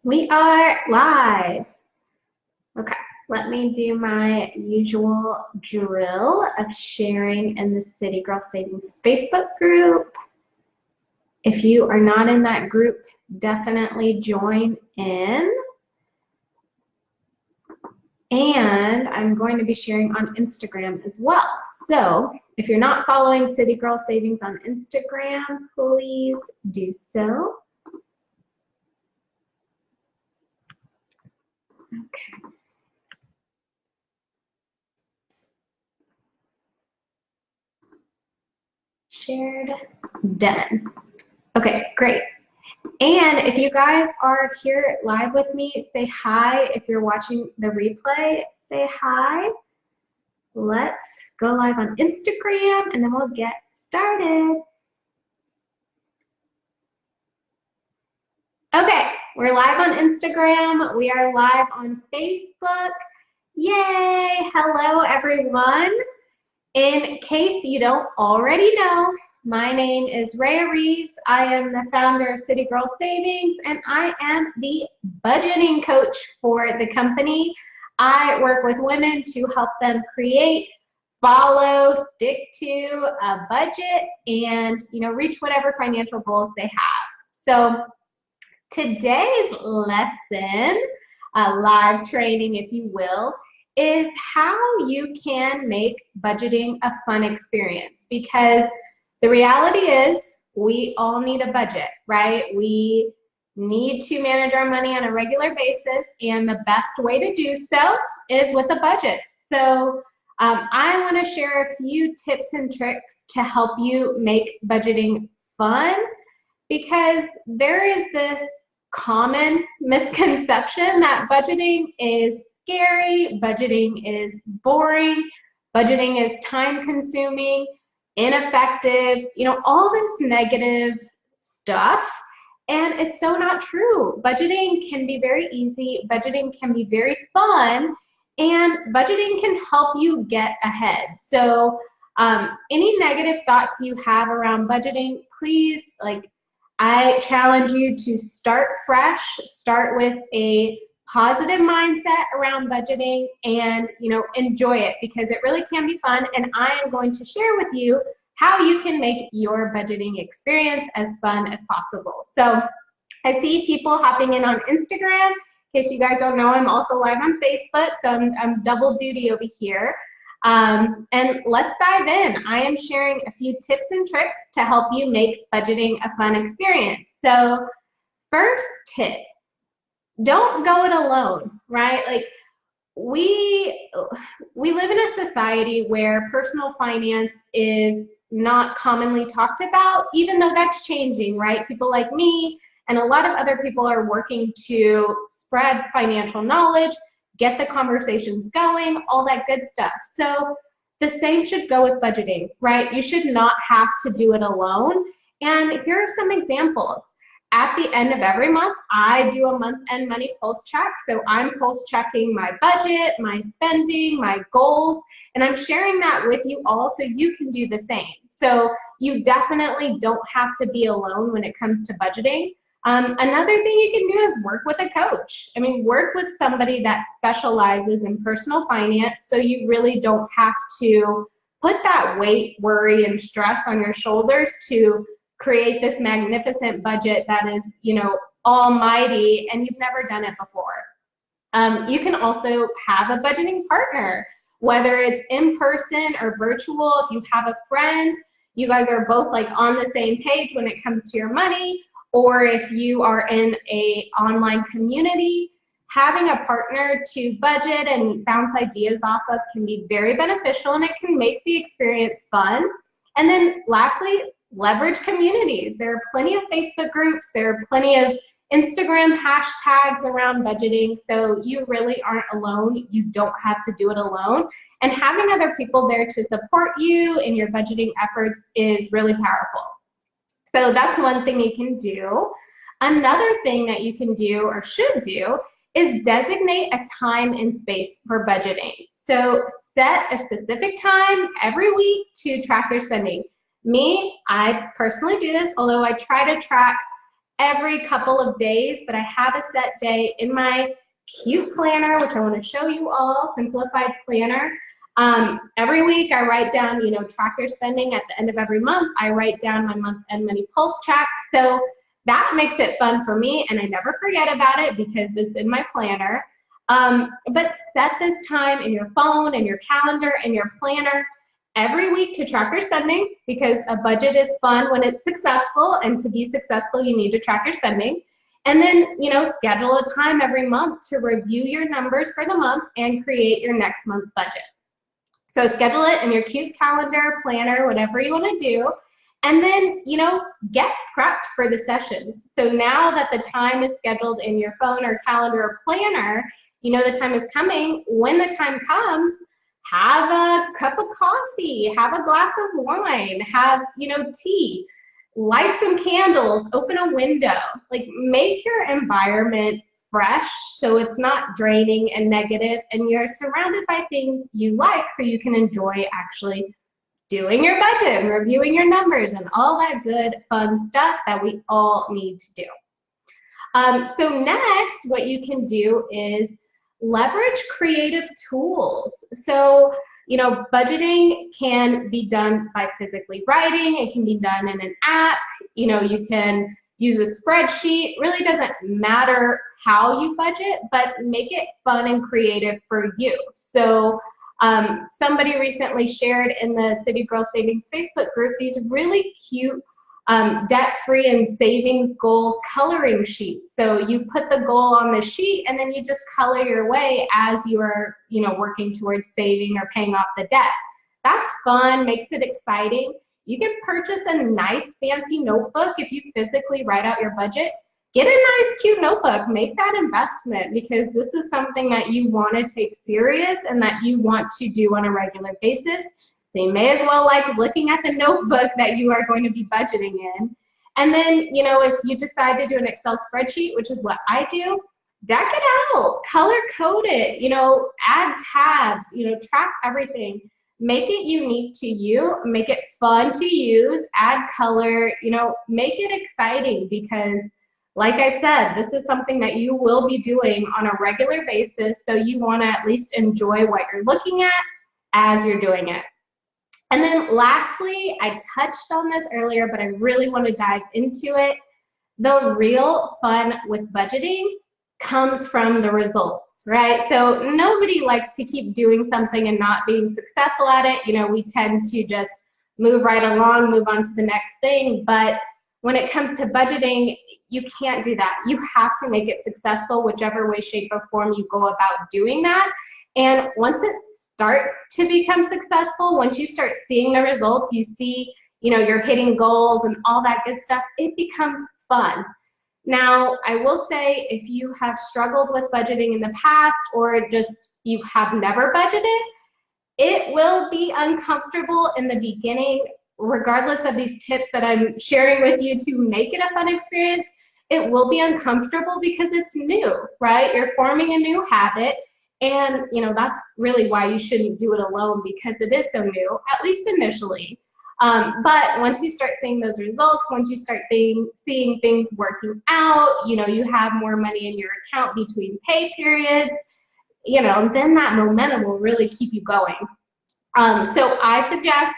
We are live. Okay, let me do my usual drill of sharing in the City Girl Savings Facebook group. If you are not in that group, definitely join in. And I'm going to be sharing on Instagram as well. So if you're not following City Girl Savings on Instagram, please do so. Okay. Shared, done. Okay, great. And if you guys are here live with me, say hi. If you're watching the replay, say hi. Let's go live on Instagram and then we'll get started. Okay, we're live on Instagram. We are live on Facebook. Yay! Hello, everyone. In case you don't already know, my name is Rhea Reeves. I am the founder of City Girl Savings, and I am the budgeting coach for the company. I work with women to help them create, follow, stick to a budget, and reach whatever financial goals they have. So today's lesson, live training, if you will, is how you can make budgeting a fun experience, because the reality is we all need a budget, right? We need to manage our money on a regular basis, and the best way to do so is with a budget. So I want to share a few tips and tricks to help you make budgeting fun, because there is this common misconception that budgeting is scary, budgeting is boring, budgeting is time consuming, ineffective, all this negative stuff. And it's so not true. Budgeting can be very easy, budgeting can be very fun, and budgeting can help you get ahead. So any negative thoughts you have around budgeting, please, I challenge you to start fresh, start with a positive mindset around budgeting, and enjoy it, because it really can be fun. And I am going to share with you how you can make your budgeting experience as fun as possible. So I see people hopping in on Instagram. In case you guys don't know, I'm also live on Facebook, so I'm double duty over here. And let's dive in. I am sharing a few tips and tricks to help you make budgeting a fun experience. So first tip, don't go it alone, right? Like we live in a society where personal finance is not commonly talked about, even though that's changing, right? People like me and a lot of other people are working to spread financial knowledge, get the conversations going, all that good stuff. So the same should go with budgeting, right? You should not have to do it alone. And here are some examples. At the end of every month, I do a month-end money pulse check. So I'm pulse checking my budget, my spending, my goals, and I'm sharing that with you all so you can do the same. So you definitely don't have to be alone when it comes to budgeting. Another thing you can do is work with a coach. I mean, work with somebody that specializes in personal finance, so you really don't have to put that weight, worry, and stress on your shoulders to create this magnificent budget that is, almighty, and you've never done it before. You can also have a budgeting partner, whether it's in person or virtual. If you have a friend, you guys are both like on the same page when it comes to your money, or if you are in a online community, having a partner to budget and bounce ideas off of can be very beneficial, and it can make the experience fun. And then lastly, leverage communities. There are plenty of Facebook groups, there are plenty of Instagram hashtags around budgeting, so you really aren't alone. You don't have to do it alone. And having other people there to support you in your budgeting efforts is really powerful. So that's one thing you can do. Another thing that you can do or should do is designate a time and space for budgeting. So set a specific time every week to track your spending. Me, I personally do this, although I try to track every couple of days, but I have a set day in my cute planner, which I want to show you all, simplified planner. Every week I write down, track your spending. At the end of every month, I write down my month-end money pulse check. So that makes it fun for me, and I never forget about it because it's in my planner. But set this time in your phone, in your calendar, in your planner every week to track your spending, because a budget is fun when it's successful, and to be successful, you need to track your spending. And then, schedule a time every month to review your numbers for the month and create your next month's budget. So schedule it in your cute calendar, planner, whatever you want to do. And then, get prepped for the sessions. So now that the time is scheduled in your phone or calendar or planner, the time is coming. When the time comes, have a cup of coffee, have a glass of wine, have, tea, light some candles, open a window. Like, make your environment fresh so it's not draining and negative, and you're surrounded by things you like so you can enjoy actually doing your budget and reviewing your numbers and all that good fun stuff that we all need to do. So next, what you can do is leverage creative tools. So, budgeting can be done by physically writing. It can be done in an app. You can use a spreadsheet. It really doesn't matter how you budget, but make it fun and creative for you. So somebody recently shared in the City Girl Savings Facebook group these really cute debt-free and savings goals coloring sheets. So you put the goal on the sheet, and then you just color your way as you are, working towards saving or paying off the debt. That's fun, makes it exciting. You can purchase a nice fancy notebook if you physically write out your budget. Get a nice cute notebook, make that investment, because this is something that you want to take serious and that you want to do on a regular basis. So you may as well like looking at the notebook that you are going to be budgeting in. And then, if you decide to do an Excel spreadsheet, which is what I do, deck it out, color code it, add tabs, track everything. Make it unique to you, make it fun to use, add color, make it exciting, because like I said, this is something that you will be doing on a regular basis, so you want to at least enjoy what you're looking at as you're doing it. And then lastly, I touched on this earlier, but I really want to dive into it. The real fun with budgeting comes from the results, right? So nobody likes to keep doing something and not being successful at it. We tend to just move right along, move on to the next thing. But when it comes to budgeting, you can't do that. You have to make it successful, whichever way, shape, or form you go about doing that. And once it starts to become successful, once you start seeing the results, you see, you're hitting goals and all that good stuff, it becomes fun. Now, I will say, if you have struggled with budgeting in the past, or just you have never budgeted, it will be uncomfortable in the beginning, regardless of these tips that I'm sharing with you to make it a fun experience. It will be uncomfortable because it's new, right? You're forming a new habit. And, that's really why you shouldn't do it alone, because it is so new, at least initially. But once you start seeing those results, once you start seeing things working out, you have more money in your account between pay periods, then that momentum will really keep you going. So I suggest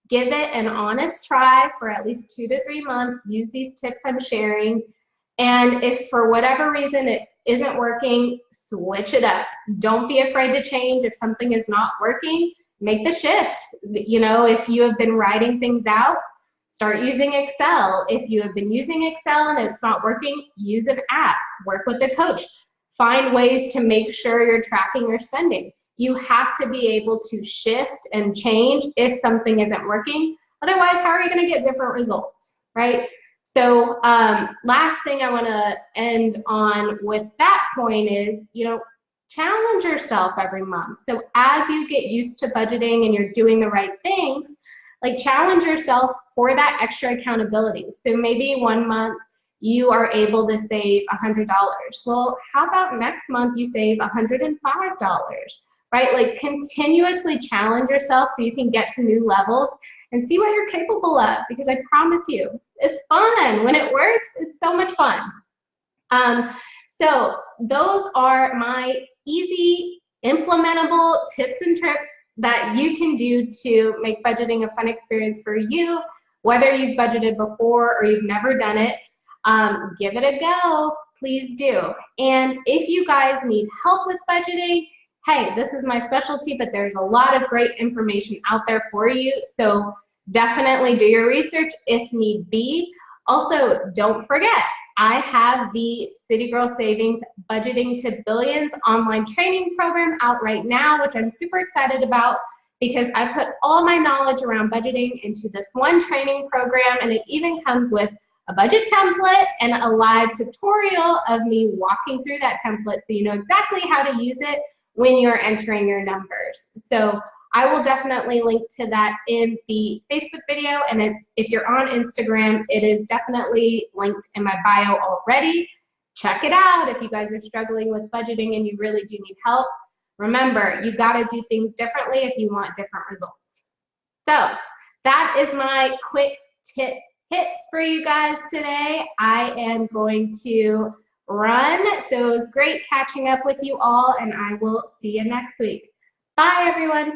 give it an honest try for at least 2 to 3 months. Use these tips I'm sharing. And if for whatever reason it isn't working, switch it up. Don't be afraid to change. If something is not working, make the shift. If you have been writing things out, start using Excel. If you have been using Excel and it's not working, use an app. Work with a coach. Find ways to make sure you're tracking your spending. You have to be able to shift and change if something isn't working. Otherwise, how are you going to get different results, right? So last thing I want to end on with that point is, challenge yourself every month. So as you get used to budgeting and you're doing the right things, challenge yourself for that extra accountability. So maybe one month you are able to save $100. Well, how about next month you save $105, right? Continuously challenge yourself so you can get to new levels and see what you're capable of, because I promise you, It's fun. When it works, it's so much fun. So those are my easy, implementable tips and tricks that you can do to make budgeting a fun experience for you, whether you've budgeted before or you've never done it. Give it a go, please do. And if you guys need help with budgeting, hey, this is my specialty, but there's a lot of great information out there for you. So definitely do your research if need be. Also, don't forget, I have the City Girl Savings Budgeting to Billions online training program out right now, which I'm super excited about because I put all my knowledge around budgeting into this one training program, and it even comes with a budget template and a live tutorial of me walking through that template so you know exactly how to use it when you're entering your numbers. So I will definitely link to that in the Facebook video, and if you're on Instagram, it is definitely linked in my bio already. Check it out if you guys are struggling with budgeting and you really do need help. Remember, you gotta do things differently if you want different results. So that is my quick hits for you guys today. I am going to run, so it was great catching up with you all, and I will see you next week. Bye, everyone.